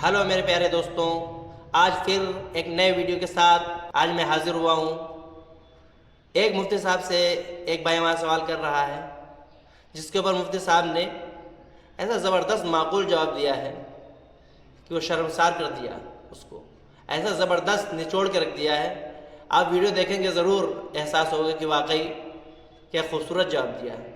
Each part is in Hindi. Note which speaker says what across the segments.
Speaker 1: हेलो मेरे प्यारे दोस्तों, आज फिर एक नए वीडियो के साथ आज मैं हाजिर हुआ हूँ। एक मुफ्ती साहब से एक भाई हमारा सवाल कर रहा है, जिसके ऊपर मुफ्ती साहब ने ऐसा ज़बरदस्त माकूल जवाब दिया है कि वो शर्मसार कर दिया उसको, ऐसा ज़बरदस्त निचोड़ के रख दिया है। आप वीडियो देखेंगे ज़रूर एहसास होगा कि वाकई क्या खूबसूरत जवाब दिया है।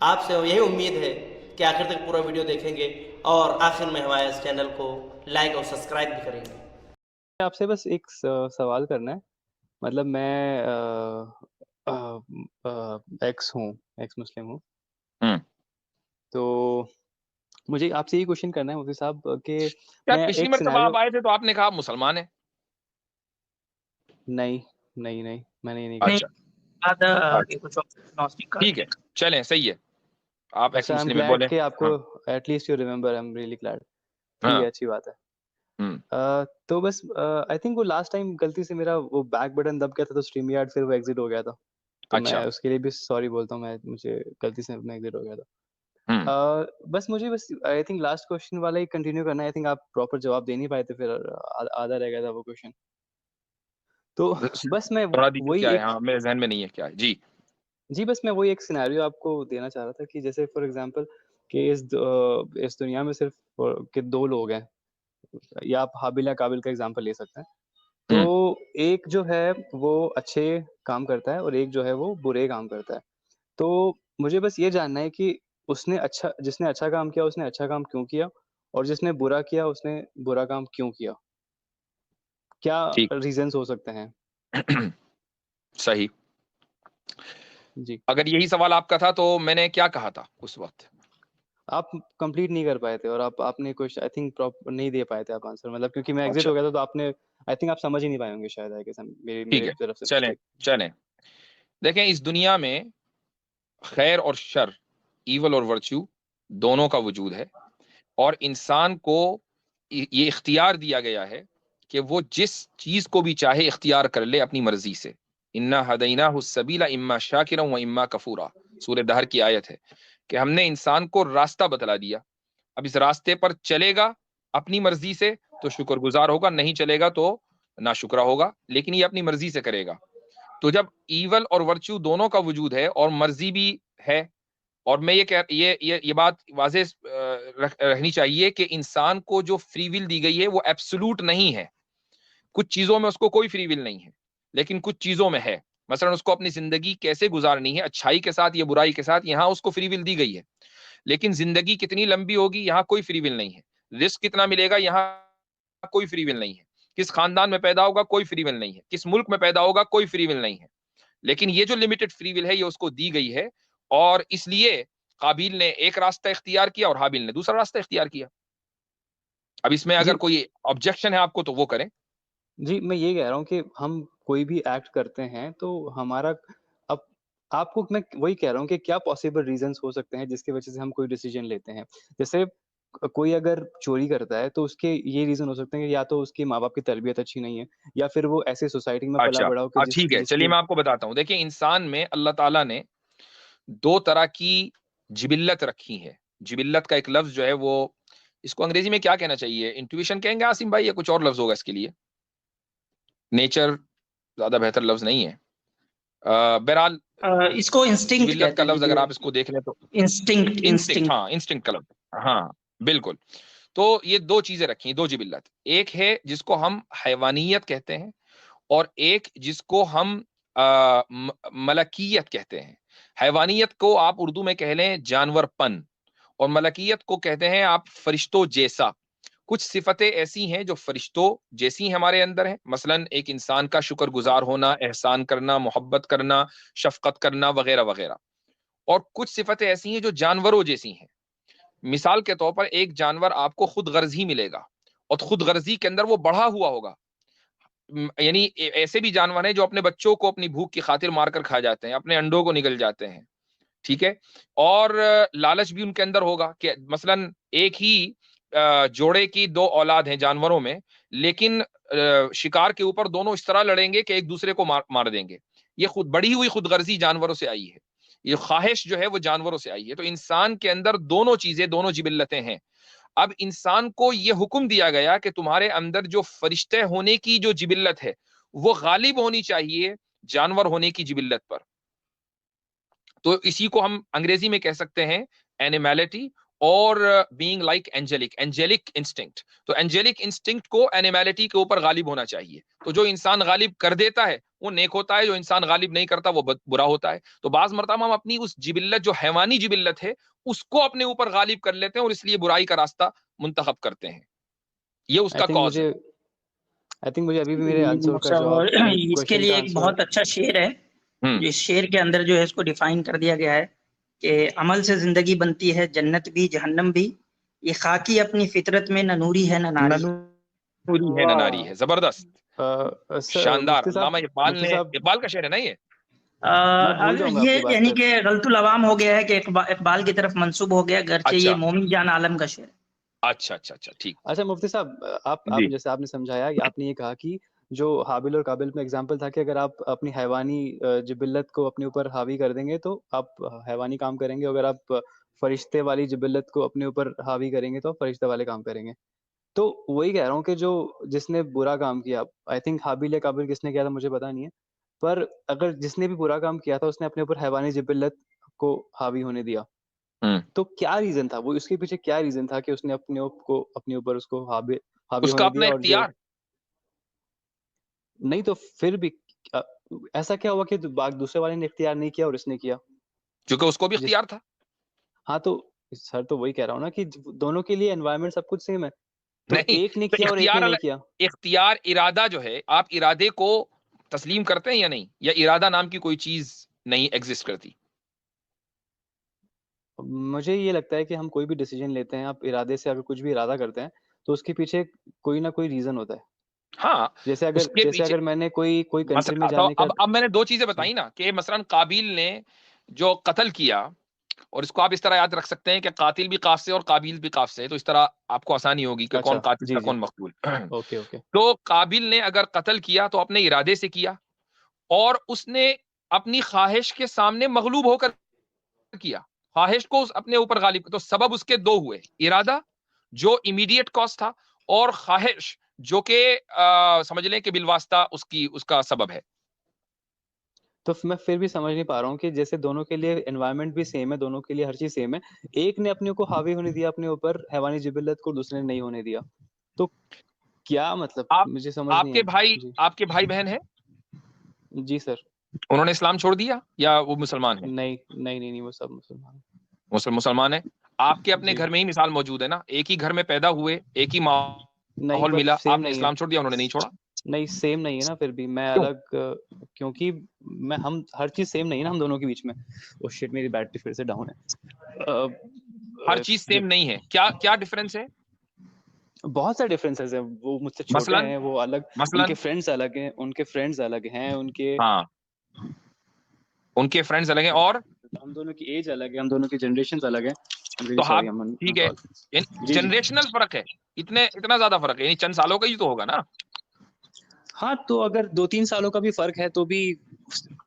Speaker 1: आपसे यही उम्मीद है कि आखिर तक पूरा वीडियो देखेंगे और आखिर में हमारे इस चैनल को लाइक और सब्सक्राइब भी करेंगे।
Speaker 2: आपसे बस एक सवाल करना है। मतलब मैं एक्स मुस्लिम हूँ।
Speaker 3: हम्म।
Speaker 2: तो मुझे आपसे ये क्वेश्चन करना है मुफ्ती साहब कि
Speaker 3: क्या
Speaker 2: मैं
Speaker 3: पिछली
Speaker 2: एक
Speaker 3: मर्तबा आप
Speaker 2: सिनेरियो।
Speaker 3: आए थे तो आपने कहा आप मुसलमान हैं?
Speaker 2: नहीं, नहीं, नहीं, मैंने ये नहीं
Speaker 4: नहीं,
Speaker 2: कहा।
Speaker 3: अच्छा।
Speaker 4: बात
Speaker 3: अच्छा,
Speaker 4: ये कुछ नॉस्टिक का
Speaker 3: ठीक है, चलें, सही है। आप एक्स
Speaker 2: अच्छा, आई एम
Speaker 3: मुस्लिम में
Speaker 2: ग्लैड
Speaker 3: बोले।
Speaker 2: कि आपको
Speaker 3: हाँ
Speaker 2: at least you remember, I am really glad. ठीक है,
Speaker 3: हाँ।
Speaker 2: अच्छी बात है।
Speaker 3: हम्म।
Speaker 2: तो बस आई थिंक वो लास्ट टाइम गलती से मेरा वो बैक बटन दब गया था, तो स्ट्रीम यार्ड फिर वो एग्जिट हो गया था। तो मैं
Speaker 3: अच्छा।
Speaker 2: उसके लिए भी सॉरी बोलता हूँ, मुझे गलती से मैं एग्जिट हो गया था।
Speaker 3: हम्म।
Speaker 2: बस मुझे बस आई थिंक लास्ट क्वेश्चन वाला ही कंटिन्यू करना है। आई थिंक आप प्रॉपर जवाब दे नहीं पाए थे, फिर आधा रह गया था वो क्वेश्चन। तो बस मैं
Speaker 3: थोड़ा दीजिए,
Speaker 2: वही
Speaker 3: क्या है?
Speaker 2: एक
Speaker 3: हाँ, मेरे जहन में नहीं है क्या है जी।
Speaker 2: जी, बस मैं वही एक सिनेरियो आपको देना चाह रहा था कि जैसे फॉर एग्जांपल कि इस दुनिया में सिर्फ कि 2 लोग हैं, या आप हाबिल या काबिल का एग्जांपल ले सकते हैं। तो
Speaker 3: हम्म।
Speaker 2: एक जो है वो अच्छे काम करता है और एक जो है वो बुरे काम करता है। तो मुझे बस ये जानना है कि जिसने अच्छा काम किया उसने अच्छा काम क्यों किया? और जिसने बुरा किया उसने बुरा काम क्यों किया? क्या
Speaker 3: ठीक।
Speaker 2: रीज़न्स हो सकते हैं?
Speaker 3: सही।
Speaker 2: जी।
Speaker 3: अगर यही सवाल आपका था तो मैंने क्या कहा था उस वक्त?
Speaker 2: आप कंप्लीट नहीं कर पाए थे और आपने कुछ आई थिंक नहीं दे पाए थे आप आंसर, मतलब क्योंकि मैं एग्ज़िट
Speaker 3: अच्छा,
Speaker 2: हो गया था, तो आपने आई थिंक आप समझ ही नहीं पाए होंगे शायद, आई गेस मेरी
Speaker 3: ठीक
Speaker 2: मेरी
Speaker 3: है,
Speaker 2: तरफ से
Speaker 3: चलें।
Speaker 2: मिस्टेक।
Speaker 3: चलें, देखें, इस दुनिया में खैर और शर, ईवल और वर्च्यू दोनों का वजूद है। और इंसान को ये इख्तियार दिया गया है कि वो जिस चीज को भी चाहे इख्तियार कर ले अपनी मर्जी से। इन्ना हदैना सबीला इम्मा शाकिरा व इम्मा कफूरा, सूरह दहर की आयत है कि हमने इंसान को रास्ता बतला दिया। अब इस रास्ते पर चलेगा अपनी मर्जी से तो शुक्रगुजार होगा, नहीं चलेगा तो नाशुक्रा होगा, लेकिन ये अपनी मर्जी से करेगा। तो जब ईवल और वर्च्यू दोनों का वजूद है और मर्जी भी है, और मैं ये बात वाज़ेह रहनी चाहिए कि इंसान को जो फ्री विल दी गई है वो एब्सोल्यूट नहीं है। कुछ चीजों में उसको कोई फ्री विल नहीं है, लेकिन कुछ चीजों में है। मसलन उसको अपनी जिंदगी कैसे गुजारनी है, अच्छाई के साथ या बुराई के साथ, यहाँ उसको फ्री विल दी गई है। लेकिन जिंदगी कितनी लंबी होगी, यहाँ कोई फ्री विल नहीं है। रिस्क कितना मिलेगा, यहाँ कोई फ्री विल नहीं है। किस खानदान में पैदा होगा, कोई फ्री विल नहीं है। किस मुल्क में पैदा होगा, कोई फ्री विल नहीं है। लेकिन ये जो लिमिटेड फ्री विल है ये उसको दी गई है, और इसलिए काबिल ने एक रास्ता इख्तियार किया और हाबिल ने दूसरा रास्ता इख्तियार किया। अब इसमें अगर
Speaker 2: जी,
Speaker 3: कोई ऑब्जेक्शन है आपको तो वो करें।
Speaker 2: जी, मैं ये कह रहा हूँ कि हम कोई भी एक्ट करते हैं तो हमारा अब आपको मैं वही कह रहा हूँ कि क्या पॉसिबल रीज़न्स हो सकते हैं जिसकी वज़ह से हम कोई डिसीज़न लेते हैं। जैसे कोई अगर चोरी करता है तो उसके ये रीज़न हो सकते हैं कि या तो उसके माँ-बाप की तरबियत अच्छी नहीं है, या फिर वो ऐसे सोसाइटी में
Speaker 3: अच्छा,
Speaker 2: पला-बड़ा हो कि
Speaker 3: ठीक है,
Speaker 2: जिसकी।
Speaker 3: चलिए मैं आपको बताता हूँ। देखिए, इंसान में अल्लाह ताला ने दो तरह की जिबिल्लत रखी है। जिबिल्लत का एक लफ्ज जो है वो, इसको अंग्रेजी में क्या कहना चाहिए? इंट्यूशन कहेंगे आसिम भाई, या कुछ और लफ्ज होगा इसके लिए? नेचर ज्यादा बेहतर लफ्ज नहीं है। बहरहाल,
Speaker 4: इसको इंस्टिंक्ट
Speaker 3: जिबिल्लत
Speaker 4: कहते
Speaker 3: का
Speaker 4: हैं
Speaker 3: लफ्ज
Speaker 4: जी।
Speaker 3: अगर आप इसको देख लें तो
Speaker 4: इंस्टिंक्ट
Speaker 3: इंस्टिंक्ट,
Speaker 4: इंस्टिंक्ट
Speaker 3: हाँ, इंस्टिंक्ट का लफ्ज, हाँ, बिल्कुल। तो ये दो चीजें रखी हैं, दो जिबिल्लत। एक है जिसको हम हैवानियत कहते हैं, और एक जिसको हम मलकियत कहते हैं। हैवानियत को आप उर्दू में कह लें जानवरपन, और मलकियत को कहते हैं आप फरिश्तों जैसा। कुछ सिफतें ऐसी हैं जो फरिश्तों जैसी हमारे अंदर हैं, मसलन एक इंसान का शुक्रगुजार होना, एहसान करना, मोहब्बत करना, शफकत करना, वगैरह वगैरह। और कुछ सिफतें ऐसी हैं जो जानवरों जैसी हैं। मिसाल के तौर पर एक जानवर आपको खुद गर्जी मिलेगा, और खुद गर्जी के अंदर वो बढ़ा हुआ होगा। यानी ऐसे भी जानवर हैं जो अपने बच्चों को अपनी भूख की खातिर मारकर खा जाते हैं, अपने अंडों को निगल जाते हैं। ठीक है। और लालच भी उनके अंदर होगा कि मसलन एक ही जोड़े की दो औलाद हैं जानवरों में, लेकिन शिकार के ऊपर दोनों इस तरह लड़ेंगे कि एक दूसरे को मार देंगे। ये खुद बढ़ी हुई खुदगर्जी जानवरों से आई है। ये ख्वाहिश जो है वो जानवरों से आई है। तो इंसान के अंदर दोनों चीजें, दोनों जिबिल्लतें हैं। अब इंसान को ये हुक्म दिया गया कि तुम्हारे अंदर जो फरिश्ते होने की जो जिबिल्लत है वो गालिब होनी चाहिए जानवर होने की जिबिल्लत पर। तो इसी को हम अंग्रेजी में कह सकते हैं एनिमैलिटी और बीइंग लाइक एंजेलिक इंस्टिंक्ट। तो एंजेलिक इंस्टिंक्ट को एनिमैलिटी के ऊपर गालिब होना चाहिए। तो जो इंसान गालिब कर देता है वो नेक होता है, जो इंसान गालिब नहीं करता वो बुरा होता है। तो बाज मरतबा हम अपनी उस जिबिल्लत जो हैवानी जिबिल्लत है उसको अपने ऊपर गालिब कर लेते हैं और इसलिए बुराई का रास्ता मुंतखब करते हैं। ये उसका कॉज है।
Speaker 2: आई थिंक मुझे अभी भी मेरे आंसर का जवाब
Speaker 4: इसके लिए एक बहुत अच्छा शेर है, इस शेर के अंदर जो है इसको डिफाइन कर दिया गया है कि अमल से जिंदगी बनती है जन्नत भी जहन्नम भी, ये खाकी अपनी फितरत में न नूरी है न नारी।
Speaker 3: नूरी है न नारी है। जबरदस्त, शानदार। अल्लामा इकबाल का शेर है ना ये?
Speaker 4: ये यानी कि गलतुल अवाम हो गया है कि इकबाल की तरफ मंसूब हो गया, गर्चे ये मोमिन जान आलम का शेर।
Speaker 3: अच्छा, ठीक।
Speaker 2: अच्छा मुफ्ती साहब, आप जैसे आपने समझाया, आपने ये कहा कि जो हाबिल और काबिल में एग्जाम्पल था कि अगर आप अपनी हैवानी जिबिल्लत को अपने ऊपर हावी कर देंगे तो आप हैवानी काम करेंगे, अगर आप फरिश्ते वाली जिबिल्लत को अपने ऊपर हावी करेंगे तो आप फरिश्ते वाले काम करेंगे। तो वही कह रहा हूँ कि जो जिसने बुरा काम किया, आई थिंक हाबिल या काबिल किसने किया था मुझे पता नहीं है, पर अगर जिसने भी बुरा काम किया था उसने अपने ऊपर हैवानी जिबिल्लत को हावी होने दिया, तो क्या रीजन था वो, उसके पीछे क्या रीजन था कि उसने अपने ऊपर उसको हावी
Speaker 3: उसका
Speaker 2: होने दिया? और
Speaker 3: इख्तियार
Speaker 2: नहीं तो फिर भी ऐसा क्या हुआ कि दूसरे वाले ने इख्तियार नहीं किया और इसने किया?
Speaker 3: क्योंकि उसको भी इख्तियार था।
Speaker 2: हाँ तो सर तो वही कह रहा हूँ ना कि दोनों के लिए एनवायरनमेंट सब कुछ सेम है, तो
Speaker 3: नहीं,
Speaker 2: एक ने किया और एक ने नहीं किया।
Speaker 3: इख्तियार इरादा जो है, आप इरादे को तस्लीम करते हैं या नहीं, या इरादा नाम की कोई चीज नहीं एग्जिस्ट करती?
Speaker 2: मुझे ये लगता है कि हम कोई भी डिसीजन लेते हैं, आप इरादे से अगर कुछ भी इरादा करते हैं तो उसके पीछे कोई ना कोई रीजन होता है।
Speaker 3: हाँ,
Speaker 2: जैसे अगर मैंने कोई कंट्री में जाने का,
Speaker 3: अब मैंने दो चीजें बताई ना कि मसलन काबिल ने जो कत्ल किया, और इसको आप इस तरह याद रख सकते हैं कि कातिल भी काफ से और काबिल भी काफ से, तो इस तरह आपको आसानी होगी कि कौन कातिल था कौन मकतूल।
Speaker 2: ओके।
Speaker 3: तो काबिल ने अगर कत्ल किया तो अपने इरादे से किया, और उसने अपनी ख्वाहिश के सामने मगलूब होकर किया, ख्वाहिश को अपने ऊपर गालिब। तो सबब उसके दो हुए, इरादा जो इमीडिएट कॉज था, और ख्वाहिश जो कि समझ लें कि बिलवास्ता उसका सबब है।
Speaker 2: तो मैं फिर भी समझ नहीं पा रहा हूँ कि जैसे दोनों के लिए एनवायरनमेंट भी सेम है, दोनों के लिए हर चीज सेम है, एक ने अपने को हावी होने दिया अपने ऊपर हैवानी जिबिल्लत को, दूसरे ने नहीं होने दिया, तो क्या मतलब? मुझे समझ नहीं है।
Speaker 3: आपके भाई बहन है?
Speaker 2: जी सर।
Speaker 3: उन्होंने इस्लाम छोड़ दिया या वो मुसलमान है?
Speaker 2: नहीं, वो सब मुसलमान
Speaker 3: मुसलमान है। आपके अपने घर में ही मिसाल मौजूद है ना, एक ही घर में पैदा हुए, एक ही माहौल मिला, आपने इस्लाम छोड़ दिया, उन्होंने नहीं छोड़ा।
Speaker 2: नहीं, सेम नहीं है ना, फिर भी मैं अलग, क्योंकि हम हर चीज सेम नहीं है ना हम दोनों के बीच में। ओह शिट, मेरी बैटरी फिर से डाउन है।
Speaker 3: हर चीज सेम नहीं है, क्या डिफरेंस है?
Speaker 2: बहुत सारे डिफरेंसेस है, वो मुझसे छोटे हैं, वो अलग, उनके फ्रेंड्स अलग हैं, उनके
Speaker 3: फ्रेंड्स अलग हैं, और
Speaker 2: हम दोनों की एज अलग है, हम दोनों की जनरेशंस अलग है।
Speaker 3: तो ठीक है, जनरेशनल फर्क है, इतना ज्यादा फर्क है, यानी चंद सालों का ही तो होगा ना।
Speaker 2: हाँ, तो अगर 2-3 सालों का भी फर्क है तो भी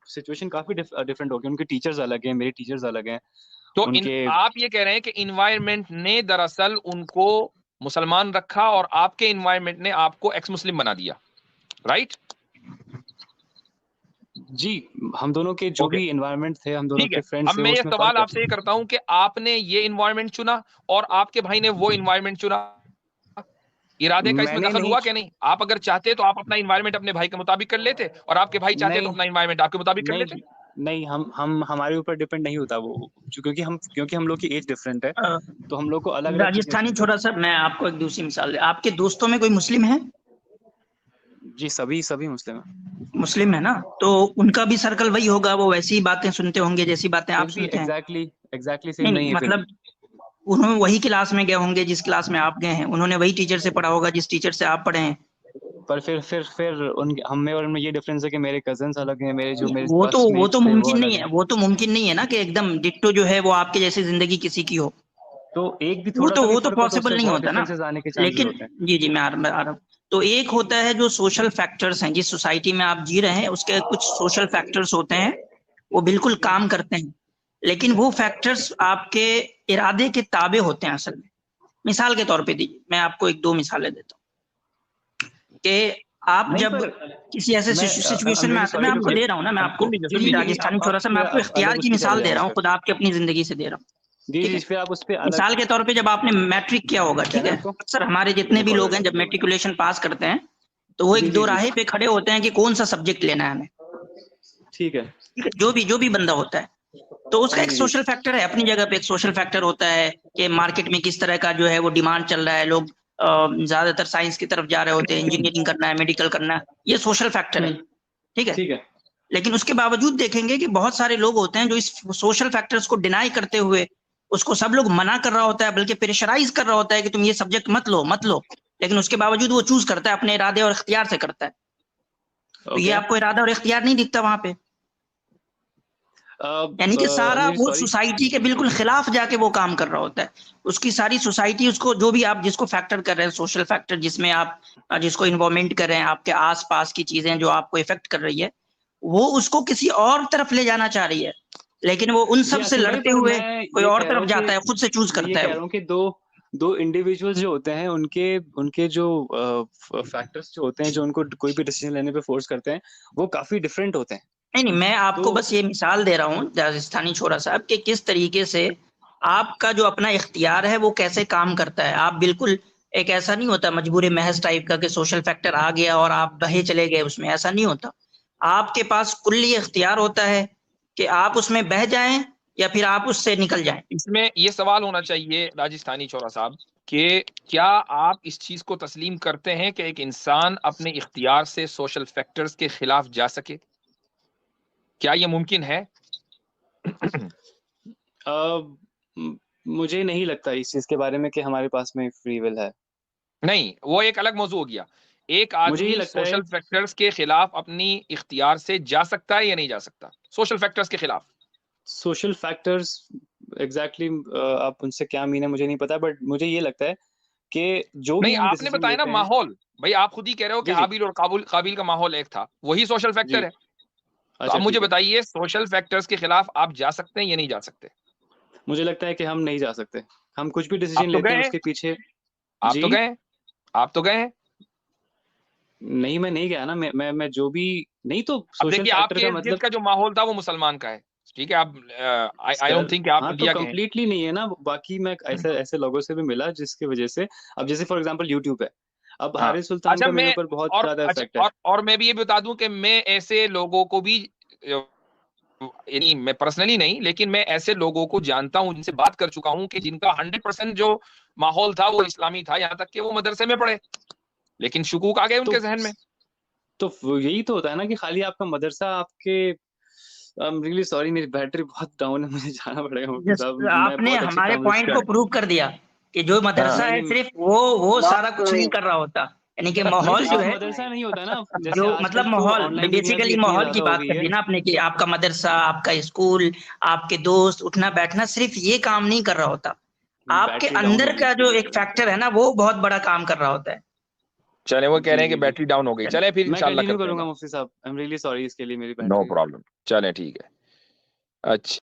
Speaker 2: सिचुएशन काफी डिफरेंट होगी। उनके टीचर्स अलग हैं, मेरे टीचर्स अलग हैं।
Speaker 3: तो आप ये कह रहे हैं कि इन्वायरमेंट ने दरअसल उनको मुसलमान रखा और आपके इन्वायरमेंट ने आपको एक्स मुस्लिम बना दिया, राइट?
Speaker 2: जी, हम दोनों के जो भी इन्वायरमेंट थे, हम दोनों के फ्रेंड्स थे।
Speaker 3: अब मैं ये सवाल आपसे ये करता हूं कि आपने ये इन्वायरमेंट चुना और आपके भाई ने वो इन्वायरमेंट चुना, इरादे का इसमें दखल हुआ क्या नहीं? आप अगर चाहते तो आप अपना इन्वायरमेंट अपने भाई के मुताबिक कर लेते, और आपके भाई चाहते तो अपना इन्वायरमेंट आपके मुताबिक कर लेते।
Speaker 2: नहीं, हम हमारे ऊपर डिपेंड नहीं होता वो, क्योंकि हम लोग की एज डिफरेंट है, तो हम लोग को अलग
Speaker 4: राजस्थानी छोटा सा, मैं आपको एक दूसरी मिसाल दे, आपके दोस्तों में कोई मुस्लिम है?
Speaker 2: जी, सभी
Speaker 4: मुस्लिम है ना, तो उनका भी सर्कल वही होगा, वो वैसी ही बातें सुनते होंगे जैसी बातें आप सुनते हैं।
Speaker 2: एग्जैक्टली सेम नहीं है,
Speaker 4: मतलब उन्होंने वही क्लास में गए होंगे जिस क्लास में आप गए हैं, उन्होंने वही टीचर से पढ़ा होगा जिस टीचर से आप पढ़े हैं।
Speaker 2: पर फिर हम में और उनमें ये डिफरेंस है कि मेरे कजन्स अलग हैं,
Speaker 4: वो तो मुमकिन नहीं है, वो तो मुमकिन नहीं है ना कि एकदम डिट्टो जो है वो आपके जैसी जिंदगी किसी की हो,
Speaker 2: तो एक भी थोड़ा
Speaker 4: वो तो पॉसिबल नहीं होता ना। लेकिन जी मैं आ रहा हूँ। तो एक होता है जो सोशल फैक्टर्स हैं, जिस सोसाइटी में आप जी रहे हैं उसके कुछ सोशल फैक्टर्स होते हैं, वो बिल्कुल काम करते हैं, लेकिन वो फैक्टर्स आपके इरादे के ताबे होते हैं असल में। मिसाल के तौर पे दीजिए, मैं आपको 1-2 मिसालें देता हूँ कि आप
Speaker 2: नहीं,
Speaker 4: जब
Speaker 2: पर
Speaker 4: किसी ऐसे
Speaker 2: मैं
Speaker 4: सिचुएशन में आते हैं, मैं आपको दे रहा हूँ ना, मैं आपको
Speaker 3: सुन
Speaker 4: राजस्थानी छोरा सा, मैं आपको इख्तियार की मिसाल दे रहा हूँ, खुद आपकी अपनी जिंदगी से दे रहा हूँ।
Speaker 2: जी
Speaker 4: ठीक
Speaker 2: जी,
Speaker 4: है?
Speaker 2: फिर आप उस पे अलग
Speaker 4: मिसाल के तौर पे जब आपने मैट्रिक किया होगा, ठीक है, अक्सर हमारे जितने भी लोग हैं जब मैट्रिकुलेशन पास करते हैं तो वो एक दोराहे पे खड़े होते हैं कि कौन सा सब्जेक्ट लेना है हमें।
Speaker 2: ठीक है,
Speaker 4: जो भी बंदा होता है तो उसका एक सोशल फैक्टर है, अपनी जगह पे एक सोशल फैक्टर होता है कि मार्केट में किस तरह का जो है वो डिमांड चल रहा है, लोग ज्यादातर साइंस की तरफ जा रहे होते हैं, इंजीनियरिंग करना है, मेडिकल करना है, ये सोशल फैक्टर है। ठीक है, लेकिन उसके बावजूद देखेंगे कि बहुत सारे लोग होते हैं जो इस सोशल फैक्टर्स को डिनाई करते हुए उसको सब लोग मना कर रहा होता है, बल्कि प्रेशराइज कर रहा होता है कि तुम ये सब्जेक्ट मत लो, लेकिन उसके बावजूद वो चूज करता है, अपने इरादे और इख्तियार से करता है। तो ये आपको इरादा और इख्तियार नहीं दिखता वहां पे, यानी कि सारा वो सोसाइटी के बिल्कुल खिलाफ जाके वो काम कर रहा होता है। उसकी सारी सोसाइटी उसको, जो भी आप जिसको फैक्टर कर रहे हैं, सोशल फैक्टर जिसमें आप जिसको इन्वॉल्वमेंट कर रहे हैं, आपके आसपास की चीजें जो आपको इफेक्ट कर रही है, वो उसको किसी और तरफ ले जाना चाह रही है, लेकिन वो उन सब से लड़ते हुए कोई और तरफ जाता है, खुद से चूज करता है।
Speaker 2: कह रहा हूँ कि दो इंडिविजुअल्स जो होते हैं उनके जो फैक्टर्स जो होते हैं जो उनको कोई भी डिसीजन लेने पे फोर्स करते हैं, वो काफी डिफरेंट होते हैं।
Speaker 4: नहीं, मैं आपको बस ये मिसाल दे रहा हूँ राजस्थानी छोरा साहब कि किस तरीके से आपका जो अपना इख्तियार है वो कैसे काम करता है। आप बिल्कुल एक ऐसा नहीं होता मजबूरी महज टाइप का कि सोशल फैक्टर आ गया और आप बहे चले गए उसमें, ऐसा नहीं होता। आपके पास कुल्ली इख्तियार होता है कि आप उसमें बह जाएं या फिर आप उससे निकल जाएं।
Speaker 3: इसमें ये सवाल होना चाहिए राजस्थानी छोरा साहब कि क्या आप इस चीज को तस्लीम करते हैं कि एक इंसान अपने इख्तियार से सोशल फैक्टर्स के खिलाफ जा सके? क्या ये मुमकिन है?
Speaker 2: मुझे नहीं लगता इस चीज के बारे में कि हमारे पास में फ्री विल है।
Speaker 3: नहीं, वो एक अलग मौजू हो गया। एक
Speaker 2: मुझे ये
Speaker 3: आदमी
Speaker 2: लगता है
Speaker 3: सोशल फैक्टर्स के खिलाफ अपनी इख्तियार से जा सकता है या नहीं जा सकता? सोशल फैक्टर्स के खिलाफ
Speaker 2: सोशल फैक्टर्स एग्जैक्टली आप उनसे क्या मीन है मुझे नहीं पता, बट मुझे ये लगता है कि जो भी
Speaker 3: नहीं,
Speaker 2: हम
Speaker 3: आपने
Speaker 2: डिसीजन
Speaker 3: बताया ना
Speaker 2: लेते हैं,
Speaker 3: माहौल। भाई आप खुद ही कह रहे हो कि
Speaker 2: जी जी
Speaker 3: हाबिल और काबिल का माहौल एक था, वही सोशल
Speaker 2: जी,
Speaker 3: फैक्टर है। तो
Speaker 2: अच्छा
Speaker 3: अब मुझे
Speaker 2: ठीक है।
Speaker 3: बताइए, सोशल फैक्टर्स के खिलाफ आप जा सकते हैं या नहीं जा सकते?
Speaker 2: मुझे लगता है कि हम नहीं जा सकते। हम कुछ भी
Speaker 3: आप
Speaker 2: डिसीजन
Speaker 3: तो
Speaker 2: लेते
Speaker 3: गए
Speaker 2: हैं
Speaker 3: हैं,
Speaker 2: उसके पीछे।
Speaker 3: आप
Speaker 2: जी
Speaker 3: तो गए हैं, आप तो गए हैं।
Speaker 2: नहीं, मैं नहीं गया ना, मैं जो भी नहीं, तो
Speaker 3: अब
Speaker 2: सोशल
Speaker 3: देखिए,
Speaker 2: फैक्टर
Speaker 3: आपके
Speaker 2: का
Speaker 3: इर्द गिर्द
Speaker 2: मतलब
Speaker 3: का जो माहौल था वो मुसलमान का है, ठीक है। आप आई
Speaker 2: सर,
Speaker 3: डोंट थिंक कि आप
Speaker 2: हाँ, तो
Speaker 3: इंडिया के हैं।
Speaker 2: कंप्लीटली नहीं है ना। बाकी मैं ऐसे ऐसे लोगों से भी मिला जिसकी वजह से, अब जैसे फॉर एग्जांपल यूट्यूब है, अब
Speaker 3: हाँ,
Speaker 2: हारिस सुल्तान
Speaker 3: अच्छा
Speaker 2: का मेरे
Speaker 3: मैं
Speaker 2: ऊपर बहुत
Speaker 3: और
Speaker 2: ज़्यादा
Speaker 3: अच्छा
Speaker 2: इफ़ेक्ट है।
Speaker 3: और मैं भी ये बता दूं कि मैं ऐसे लोगों को भी यानी मैं पर्सनली नहीं, लेकिन मैं ऐसे लोगों को जानता हूं, जिनसे बात कर चुका हूं कि जिनका 100% जो माहौल था वो इस्लामी था, यहाँ तक कि वो मदरसे में पढ़े, लेकिन शुकूक आ गए
Speaker 2: तो
Speaker 3: उनके जहन में।
Speaker 2: यही तो होता है ना कि खाली आपका मदरसा आपके आई एम रियली सॉरी, मेरी बैटरी बहुत डाउन है, मुझे जाना पड़ेगा मुफ्ती साहब। मैं
Speaker 4: आपने
Speaker 2: बहुत अच्छे
Speaker 4: हमारे
Speaker 2: काम
Speaker 4: पॉइंट को प्रूव कर दिया कि जो मदरसा
Speaker 3: हाँ।
Speaker 4: है
Speaker 2: नहीं,
Speaker 4: सिर्फ वो सारा कुछ नहीं कर रहा होता, यानी कि
Speaker 2: नहीं, तो
Speaker 4: माहौल जो
Speaker 2: सिर्फ
Speaker 4: है,
Speaker 2: मदरसा नहीं होता ना, जैसे
Speaker 4: जो
Speaker 2: आजकल
Speaker 4: मतलब
Speaker 2: तो
Speaker 4: माहौल,
Speaker 2: ऑनलाइन दुनिया भी
Speaker 4: बेसिकली
Speaker 2: इतनी
Speaker 4: माहौल की
Speaker 2: ज़्यादा हो
Speaker 4: बात
Speaker 2: गई
Speaker 4: कर
Speaker 2: है।
Speaker 4: दी ना आपने कि आपका मदरसा, आपका स्कूल, आपके दोस्त, उठना बैठना सिर्फ ये काम नहीं कर रहा होता, आपके
Speaker 2: बैटरी डाउन
Speaker 4: अंदर
Speaker 2: हो गई।
Speaker 4: का जो एक फैक्टर है ना वो बहुत बड़ा काम कर रहा होता है।
Speaker 3: चले, वो कह
Speaker 2: जी,
Speaker 3: रहे हैं कि
Speaker 2: जी, जी।
Speaker 3: बैटरी डाउन हो गई। चले फिर
Speaker 2: मैं
Speaker 3: इंशाल्लाह
Speaker 2: कंटिन्यू
Speaker 3: करते हैं
Speaker 2: करूँगा
Speaker 3: बात।
Speaker 2: मुफ्ती साहब, आई एम रियली सॉरी इसके लिए, मेरी
Speaker 3: नो
Speaker 2: बैटरी
Speaker 3: प्रॉब्लम, चले ठीक है। अच्छा।